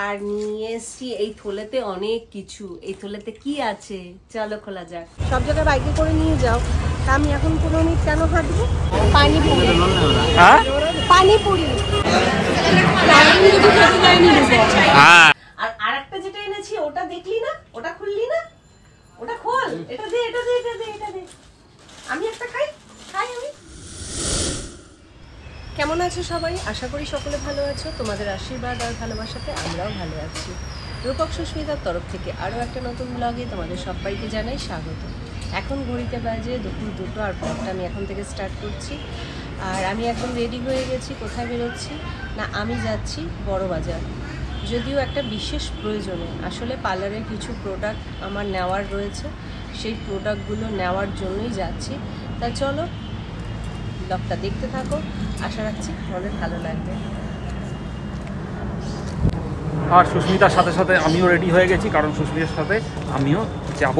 আর নিয়ে এসছি এই থলেতে অনেক কিছু। এই থলেতে কি আছে চলো খোলা যাক। সব জায়গায় বাইকে করে নিয়ে যাও, তা আমি এখন 15 মিনিট কেন হাঁটবো? পানিপুরি, পানিপুরি। আর আরেকটা যেটা এনেছি ওটা দেখলি না, ওটা খুললি না, ওটা খোল। এটা দে, এটা দে, এটা দে, এটা দে। আমি একটা খাই আমি। কেমন আছো সবাই? আশা করি সকলে ভালো আছো। তোমাদের আশীর্বাদ আর ভালোবাসাতে আমরাও ভালো আছি। রূপক সুস্মিতার তরফ থেকে আরও একটা নতুন ব্লগে তোমাদের সবাইকে জানাই স্বাগত। এখন ঘড়িতে বাজে দুপুর 2টো, আর ব্লগটা আমি এখন থেকে স্টার্ট করছি। আর আমি একদম রেডি হয়ে গেছি। কোথায় বেরোচ্ছি না, আমি যাচ্ছি বড় বাজার, যদিও একটা বিশেষ প্রয়োজনে। আসলে পার্লারের কিছু প্রোডাক্ট আমার নেওয়ার রয়েছে, সেই প্রোডাক্টগুলো নেওয়ার জন্যই যাচ্ছি। তা চলো ব্লগটা দেখতে থাকো, আশা রাখছি তোমাদের ভালো লাগবে। আর সুস্মিতার সাথে সাথে আমিও রেডি হয়ে গেছি, কারণ সুস্মিতার সাথে আমিও যাব।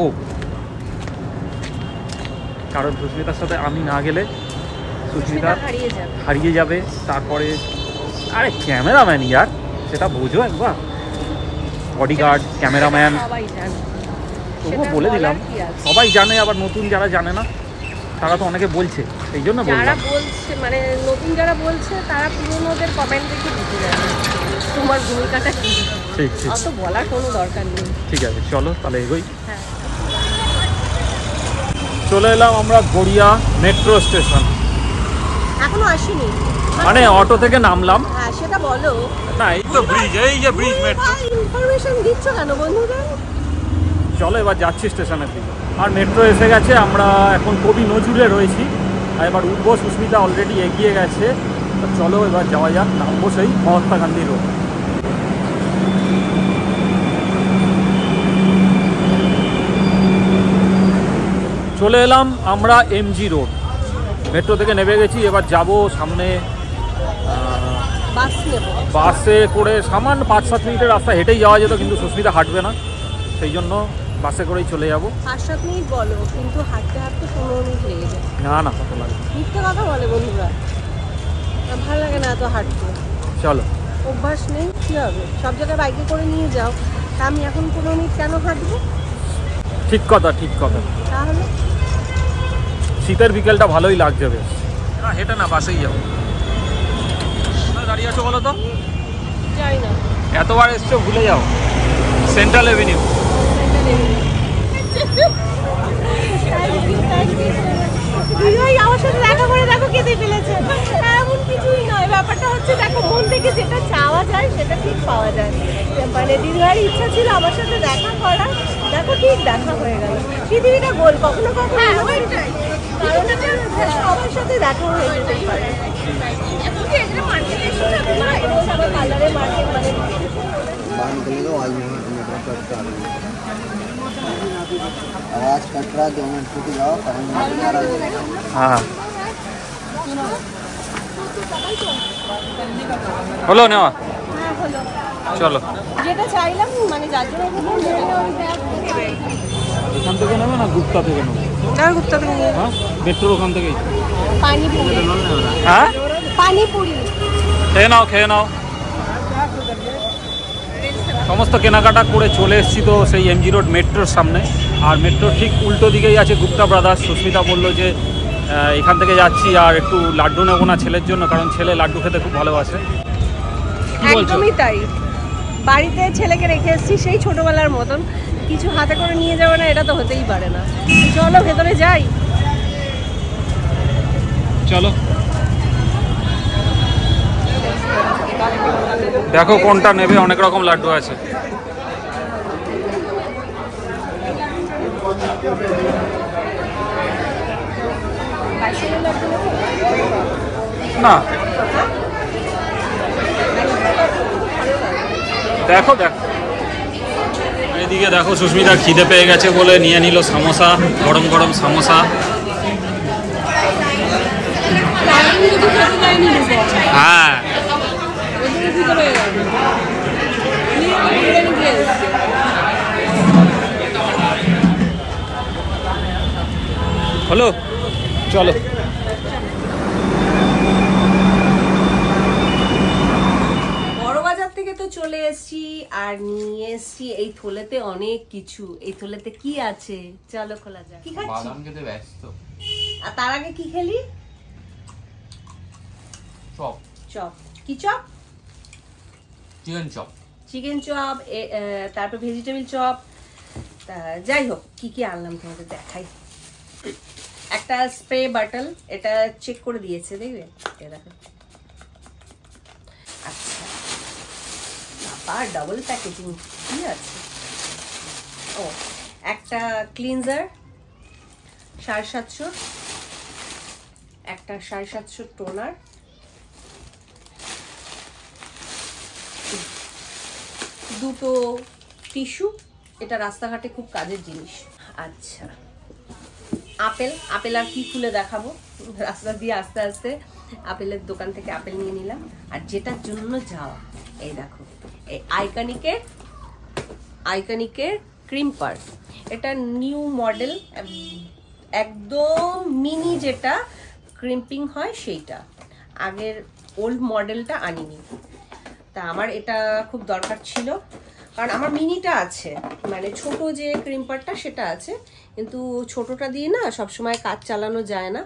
কারণ সুস্মিতার সাথে আমি না গেলে সুস্মিতা হারিয়ে যাবে। তারপরে আরে ক্যামেরাম্যান ইয়ার, সেটা বোঝো একবার। বডিগার্ড, ক্যামেরাম্যান, তবুও বলে দিলাম। সবাই জানে, আবার নতুন যারা জানে না তারা তো অনেকে বলছে, সেই জন্য যারা বলছে মানে নতুন যারা বলছে তারা পুরোনোদের কমেন্ট দেখে বুঝে যাবে তোমার ভূমিকাটা কি। ঠিক ঠিক, অত বলার কোনো দরকার নেই। ঠিক আছে চলো তাহলে এগোই। হ্যাঁ, চলে এলাম আমরা গড়িয়া মেট্রো স্টেশন। এখনো আসিনি মানে অটো থেকে নামলাম। হ্যাঁ সেটা বলো না, এই তো ব্রিজ, এই যে ব্রিজ মেট্রো। ইনফরমেশন দিচ্ছ কেন বন্ধুরা? চলো এবার যাচ্ছি স্টেশনের দিকে। আর মেট্রো এসে গেছে, আমরা এখন কবি নজরুলে রয়েছি। আর এবার উঠবো, সুস্মিতা অলরেডি এগিয়ে গেছে। তো চলো এবার যাওয়া যাক, নামবো সেই মহাত্মা গান্ধী রোড। চলে এলাম আমরা এমজি রোড। মেট্রো থেকে নেমে গেছি, এবার যাব সামনে বাসে করে। সামান্য 5-7 মিনিটের রাস্তা হেঁটেই যাওয়া যেত, কিন্তু সুস্মিতা হাঁটবে না, সেই জন্য বাসে করেই চলে যাবো। 5-7 মিনিট বলো, কিন্তু হাঁটতে হাঁটতে 15 মিনিট লেগে যায়। না কত লাগে, মিথ্যে কথা বলে বন্ধুরা, ভালো লাগে না এত হাঁটতে। চলো, অভ্যাস নেই, কি হবে? সব জায়গায় বাইকে করে নিয়ে যাও, তা আমি এখন 15 মিনিট কেন হাঁটবো? ঠিক কথা, ঠিক কথা। তাহলে শীতের বিকেলটা ভালোই লাগছে বেশ। না হেঁটে না, বাসেই যাবো। দাঁড়িয়ে আছো বলো তো? যাই না, এতবার এসছো ভুলে যাও। Central Avenue. আমার সাথে দেখা করে দেখো কেঁদে ফেলেছে। এমন কিছুই নয়, ব্যাপারটা হচ্ছে দেখো মন থেকে যেটা চাওয়া যায় সেটা ঠিক পাওয়া যায়। মানে দিদিভাইয়ের ইচ্ছা ছিল আমার সাথে দেখা করার, দেখো ঠিক দেখা হয়ে গেল। পৃথিবীটা গোল, কখনো কখনো সবার সাথে দেখা হয়ে যেতে পারে। পার্লারের মার্কেট মানে आवाज कट रहा, 2 मिनट रुक जाओ। हाँ হলো নেওয়া। চলো, যেটা চাইলাম মানে যার জন্য এখান থেকে নেবে না গুপ্তা থেকে নেবে? গুপ্তা থেকে নিয়ে। হ্যাঁ, মেট্রোর ওখান থেকেই। পানিপুরি, হ্যাঁ পানিপুরি খেয়ে নাও। সমস্ত কেনাকাটা করে চলে এসেছি তো সেই এমজি রোড মেট্রোর সামনে। আর মেট্রোর ঠিক উল্টো দিকেই আছে গুপ্তা ব্রাদার্স। সুস্মিতা বললো যে এখান থেকে যাচ্ছি, আর একটু লাড্ডু নেবো না ছেলের জন্য, কারণ ছেলে লাড্ডু খেতে খুব ভালোবাসে। একদমই তাই, বাড়িতে ছেলেকে রেখে এসেছি সেই ছোটবেলার মতন। কিছু হাতে করে নিয়ে যাবে না, এটা তো হতেই পারে না। চলো ভেতরে যাই। চলো, দেখো কোনটা নেবে, অনেক রকম লাড্ডু আছে। না দেখো এদিকে দেখো, সুস্মিতা খিদে পেয়ে গেছে বলে নিয়ে নিল সামোসা, গরম গরম সামোসা। হ্যাঁ হলো, চলো। বড়বাজার থেকে তো চলে চলে এসেছি আর নিয়ে এসেছি এই থলেতে অনেক কিছু। এই থলেতে কি আছে চলো খোলা যাক। কি খাচ্ছিস? বাদাম খেতে ব্যস্ত। আর তার আগে কি খেলি? চপ। চপ। কি chop? Chicken chop. Chicken chop, তারপর ভেজিটেবল চপ। তা যাই হোক কি কি আনলাম তোমাদের দেখাই। একটা স্প্রে বটল, এটা চেক করে দিয়েছে দেখবে, দেখো। আচ্ছা বাবা ডাবল প্যাকেজিং কি আছে? ও একটা ক্লিনজার 750, একটা 750 টোনার, দুটো টিস্যু, এটা রাস্তাঘাটে খুব কাজের জিনিস। আচ্ছা আপেল, আপেল আর কি খুলে দেখাবো, রাস্তা দিয়ে আস্তে আস্তে আপেলের দোকান থেকে আপেল নিয়ে নিলাম। আর যেটার জন্য যাওয়া এই দেখো, এই আইকনিকের ক্রিম পার্স, এটা নিউ মডেল, একদম মিনি যেটা ক্রিম্পিং হয় সেইটা, আগের ওল্ড মডেলটা আনিনি। তা আমার এটা খুব দরকার ছিল, কারণ আমার মিনিটা আছে, মানে ছোট যে ক্রিম্পারটা সেটা আছে, কিন্তু ছোটটা দিয়ে না সবসময় কাজ চালানো যায় না,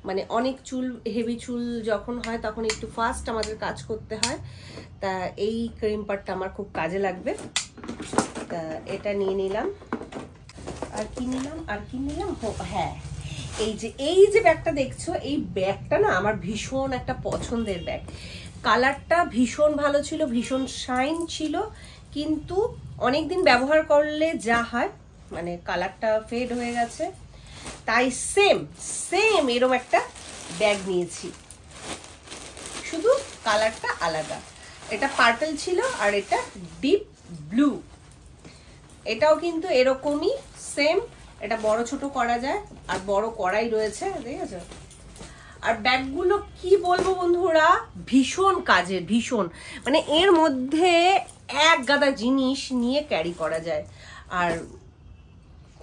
মানে অনেক চুল, হেভি চুল যখন হয় তখন একটু ফাস্ট আমাদের কাজ করতে হয়। তা এই ক্রিম্পারটা আমার খুব কাজে লাগবে, তা এটা নিয়ে নিলাম। আর কি নিলাম হ্যাঁ, এই যে ব্যাগটা দেখছো, এই ব্যাগটা না আমার ভীষণ একটা পছন্দের ব্যাগ। কালারটা ভীষণ ভালো ছিল, ভীষণ শাইন ছিল, কিন্তু অনেকদিন ব্যবহার করলে যা হয় মানে কালারটা ফেড হয়ে গেছে, তাই সেম এরকম একটা ব্যাগ নিয়েছি, শুধু কালারটা আলাদা। এটা পার্পল ছিল আর এটা ডিপ ব্লু। এটাও কিন্তু এরকমই সেম, এটা বড় ছোট করা যায়, আর বড় করাই রয়েছে, দেখেছো? আর ব্যাগগুলো কি বলবো বন্ধুরা, ভীষণ কাজের, ভীষণ, মানে এর মধ্যে এক গাদা জিনিস নিয়ে ক্যারি করা যায়, আর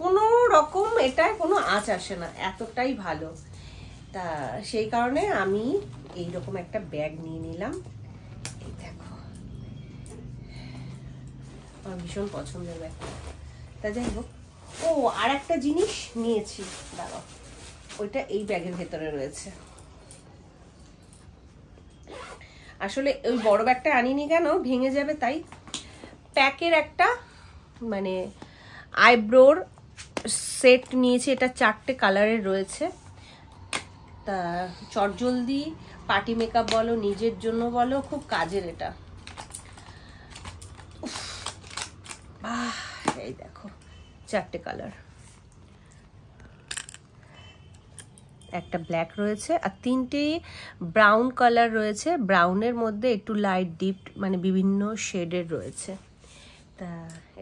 কোনো রকম এটায় কোনো আঁচ আসে না, এতটাই ভালো। তা সেই কারণে আমি এইরকম একটা ব্যাগ নিয়ে নিলাম। এই দেখো আমার ভীষণ পছন্দের ব্যাগ। তা যাই হোক, ও আর একটা জিনিস নিয়েছি, দাঁড়াও, ওইটা এই ব্যাগের ভেতরে রয়েছে। আসলে ওই বড় ব্যাগটা আনিনি কেন, ভেঙে যাবে তাই। প্যাকের একটা মানে আইব্রোর সেট নিয়েছি, এটা 4টে কালারের রয়েছে। তা চটজলদি পার্টি মেকআপ বলো, নিজের জন্য বলো, খুব কাজের এটা। এই দেখো 4টে কালার, একটা ব্ল্যাক রয়েছে আর 3টে ব্রাউন কালার রয়েছে, ব্রাউনের মধ্যে একটু লাইট ডিপ, মানে বিভিন্ন শেডের রয়েছে। তা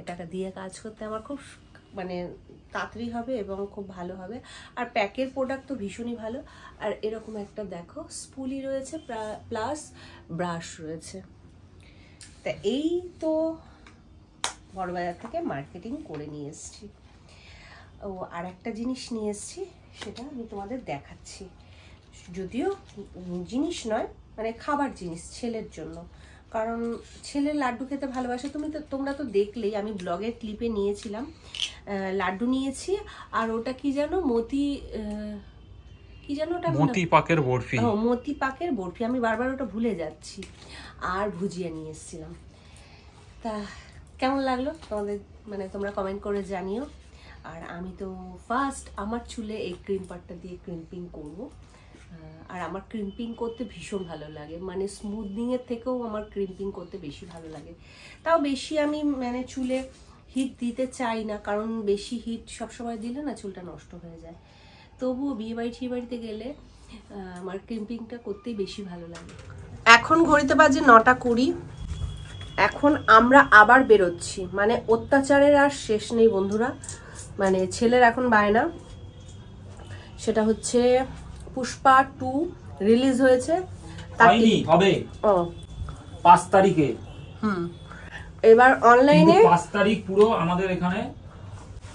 এটাকে দিয়ে কাজ করতে আমার খুব মানে তাড়াতাড়ি হবে এবং খুব ভালো হবে। আর প্যাকের প্রোডাক্ট তো ভীষণই ভালো। আর এরকম একটা দেখো স্পুলি রয়েছে, প্লাস ব্রাশ রয়েছে। তা এই তো বড়বাজার থেকে মার্কেটিং করে নিয়ে এসেছি। ও আর একটা জিনিস নিয়ে এসেছি, সেটা আমি তোমাদের দেখাচ্ছি, যদিও জিনিস নয়, মানে খাবার জিনিস ছেলের জন্য, কারণ ছেলে লাড্ডু খেতে ভালোবাসে। তোমরা তো দেখলেই, আমি ব্লগের ক্লিপে নিয়েছিলাম, লাড্ডু নিয়েছি। আর ওটা কি জানো, ওটা মতি পাকের বরফি। মতি পাকের বরফি, আমি বারবার ওটা ভুলে যাচ্ছি। আর ভুজিয়া নিয়ে এসেছিলাম। তা কেমন লাগলো তোমাদের, মানে তোমরা কমেন্ট করে জানিও। আর আমি তো ফার্স্ট আমার চুলে এই ক্রিম্পারটা দিয়ে ক্রিম্পিং করব। আর আমার ক্রিম্পিং করতে ভীষণ ভালো লাগে, মানে স্মুথনিংয়ের থেকেও আমার ক্রিম্পিং করতে বেশি ভালো লাগে। তাও বেশি আমি মানে চুলে হিট দিতে চাই না, কারণ বেশি হিট সবসময় দিলে না চুলটা নষ্ট হয়ে যায়। তবুও বিয়েবাড়িতে গেলে আমার ক্রিম্পিংটা করতেই বেশি ভালো লাগে। এখন ঘড়িতে বাজে 9টা 20। এখন আমরা আবার বেরোচ্ছি, মানে অত্যাচারের আর শেষ নেই বন্ধুরা। মানে ছেলের এখন বায়না, সেটা হচ্ছে পুষ্পা 2 রিলিজ হয়েছে, হবে 5 তারিখে। এবার অনলাইনে 5 তারিখ পুরো আমাদের এখানে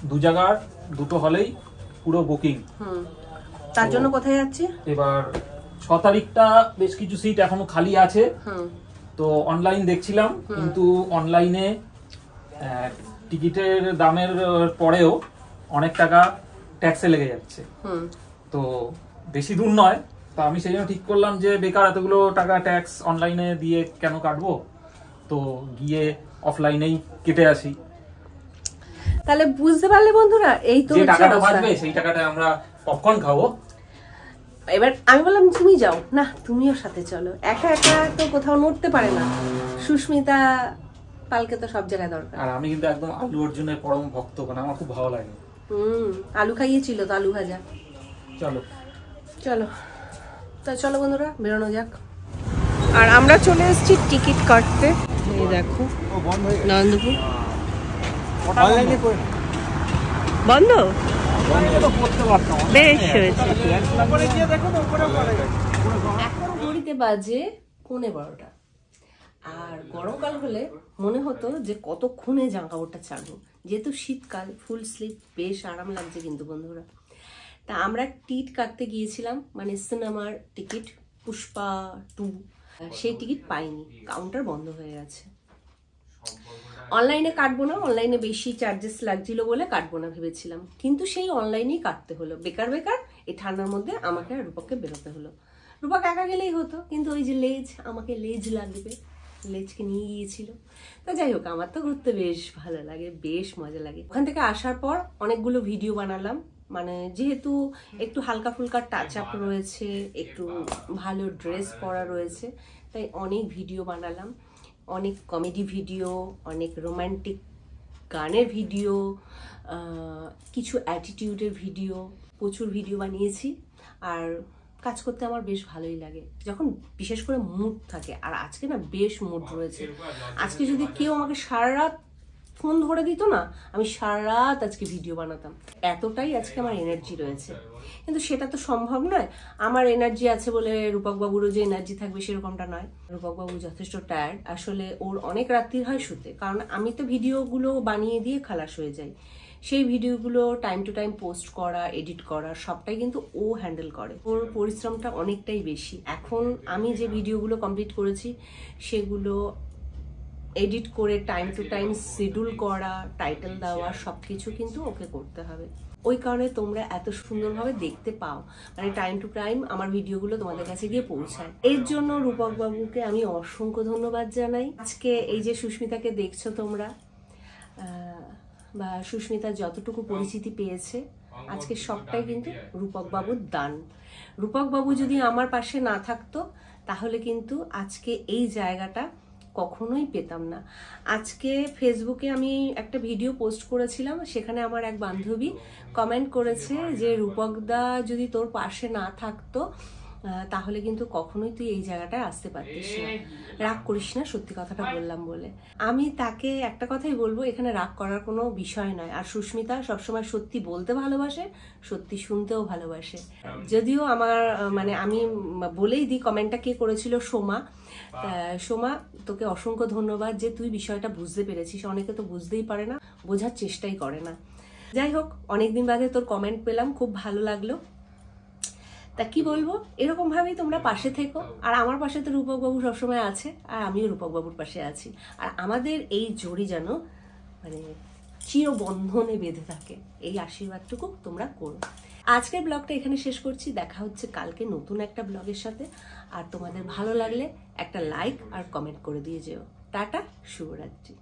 দু জায়গার দুটো হলেই পুরো বুকিং। তার জন্য কোথায় যাচ্ছি, এবার 6 তারিখটা বেশ কিছু সিট এখনো খালি আছে, তো তো অনলাইন দেখছিলাম, কিন্তু অনলাইনে টিকিটের দামের পরেও অনেক টাকা ট্যাক্সে লেগে যাচ্ছে। তো বেশি দূর নয়, তো আমি সেই জন্য ঠিক করলাম যে বেকার এতগুলো টাকা ট্যাক্স অনলাইনে দিয়ে কেন কাটবো, তো গিয়ে অফলাইনেই কেটে আসি। তাহলে বুঝতে পারলে বন্ধুরা, এই তো যে টাকাটা বাঁচবে সেই টাকাটা আমরা পপকর্ন খাবো। এবার আমি বললাম তুমি যাও না, তুমিও সাথে চলো, একা একা তো কোথাও নড়তে পারে না, সুস্মিতা পালকে তো সব জায়গায় দরকার। আর আমি কিন্তু একদম আলু অর্জুনের পরম ভক্ত, মানে আমার খুব ভালো লাগে। আলু খাইয়েছিল তো, আলু ভাজা। চলো চলো তা চলো বন্ধুরা, বেরোনো যাক। আর আমরা চলে এসেছি টিকিট কাটতে। এই দেখো নন্দপুর বন্ধ, বেশ হয়েছে। এখন ঘড়িতে বাজে 11:15, আর গরমকাল হলে মনে হতো যে কতক্ষণে জামা কাপড়টা ছাড়বো, যেহেতু শীতকাল ফুল স্লিভ বেশ আরাম লাগছে। কিন্তু বন্ধুরা, তা আমরা টিকিট কাটতে গিয়েছিলাম, মানে সিনেমার টিকিট, পুষ্পা 2, সেই টিকিট পাইনি, কাউন্টার বন্ধ হয়ে গেছে। অনলাইনে কাটবো না, অনলাইনে বেশি চার্জেস লাগছিল বলে কাটবো না ভেবেছিলাম, কিন্তু সেই অনলাইনেই কাটতে হলো। বেকার বেকার এই ঠান্ডার মধ্যে আমাকে আর রূপককে বেরোতে হলো। রূপক একা গেলেই হতো, কিন্তু ওই যে লেজ, আমাকে লেজ লাগবে, লেজকে নিয়ে গিয়েছিল। তা যাই হোক, আমার তো ঘুরতে বেশ ভালো লাগে, বেশ মজা লাগে। ওখান থেকে আসার পর অনেকগুলো ভিডিও বানালাম, মানে যেহেতু একটু হালকা ফুলকা টাচ আপ রয়েছে, একটু ভালো ড্রেস পরা রয়েছে, তাই অনেক ভিডিও বানালাম। অনেক কমেডি ভিডিও, অনেক রোমান্টিক গানের ভিডিও, কিছু অ্যাটিটিউডের ভিডিও, প্রচুর ভিডিও বানিয়েছি। আর কাজ করতে আমার বেশ ভালোই লাগে, যখন বিশেষ করে মুড থাকে। আর আজকে না বেশ মুড রয়েছে। আজকে যদি কেউ আমাকে সারা রাত ফোন ধরে দিত না, আমি সারা রাত আজকে ভিডিও বানাতাম, এতটাই আজকে আমার এনার্জি রয়েছে। কিন্তু সেটা তো সম্ভব নয়। আমার এনার্জি আছে বলে রূপকবাবুরও যে এনার্জি থাকবে সেরকমটা নয়। রূপকবাবু যথেষ্ট টায়ার্ড, আসলে ওর অনেক রাত্রির হয় শুতে, কারণ আমি তো ভিডিওগুলো বানিয়ে দিয়ে খালাস হয়ে যাই। সেই ভিডিওগুলো টাইম টু টাইম পোস্ট করা, এডিট করা, সবটাই কিন্তু ও হ্যান্ডেল করে। ওর পরিশ্রমটা অনেকটাই বেশি। এখন আমি যে ভিডিওগুলো কমপ্লিট করেছি সেগুলো এডিট করে টাইম টু টাইম শিডিউল করা, টাইটেল দেওয়া, সব কিছু কিন্তু ওকে করতে হবে। ওই কারণে তোমরা এত সুন্দরভাবে দেখতে পাও, মানে টাইম টু টাইম আমার ভিডিওগুলো তোমাদের কাছে গিয়ে পৌঁছায়। এর জন্য রূপক বাবুকে আমি অসংখ্য ধন্যবাদ জানাই। আজকে এই যে সুস্মিতাকে দেখছো তোমরা, বা সুস্মিতা যতটুকু পরিচিতি পেয়েছে, আজকে সবটাই কিন্তু রূপক বাবুর দান। রূপক বাবু যদি আমার পাশে না থাকতো, তাহলে কিন্তু আজকে এই জায়গাটা কখনোই পেতাম না। আজকে ফেসবুকে আমি একটা ভিডিও পোস্ট করেছিলাম, সেখানে আমার এক বান্ধবী কমেন্ট করেছে যে রূপকদা যদি তোর পাশে না থাকতো তাহলে কিন্তু কখনোই তুই এই জায়গাটায় আসতে পারতিস না। রাগ করিস না, সত্যি কথাটা বললাম বলে। আমি তাকে একটা কথাই বলবো, এখানে রাগ করার কোনো বিষয় নয়। আর সুস্মিতা সবসময় সত্যি বলতে ভালোবাসে, সত্যি শুনতেও ভালোবাসে। যদিও আমার মানে আমি বলেই দিই, কমেন্টটা কে করেছিল, সোমা। সোমা, তোকে অসংখ্য ধন্যবাদ যে তুই বিষয়টা বুঝতে পেরেছিস। অনেকে তো বুঝতেই পারে না, বোঝার চেষ্টাই করে না। যাই হোক, অনেকদিন বাদে তোর কমেন্ট পেলাম, খুব ভালো লাগলো। তা কি বলবো, এরকম ভাবেই তোমরা পাশে থেকো। আর আমার পাশে তো রূপকবাবু সবসময় আছে, আর আমিও রূপকবাবুর পাশে আছি। আর আমাদের এই জড়ি যেন মানে চিরবন্ধনে বেঁধে থাকে, এই আশীর্বাদটুকু তোমরা করো। আজকের ব্লগটা এখানে শেষ করছি। দেখা হচ্ছে কালকে নতুন একটা ব্লগের সাথে। আর তোমাদের ভালো লাগলে একটা লাইক আর কমেন্ট করে দিয়ে যেও। টাটা, শুভরাত্রি।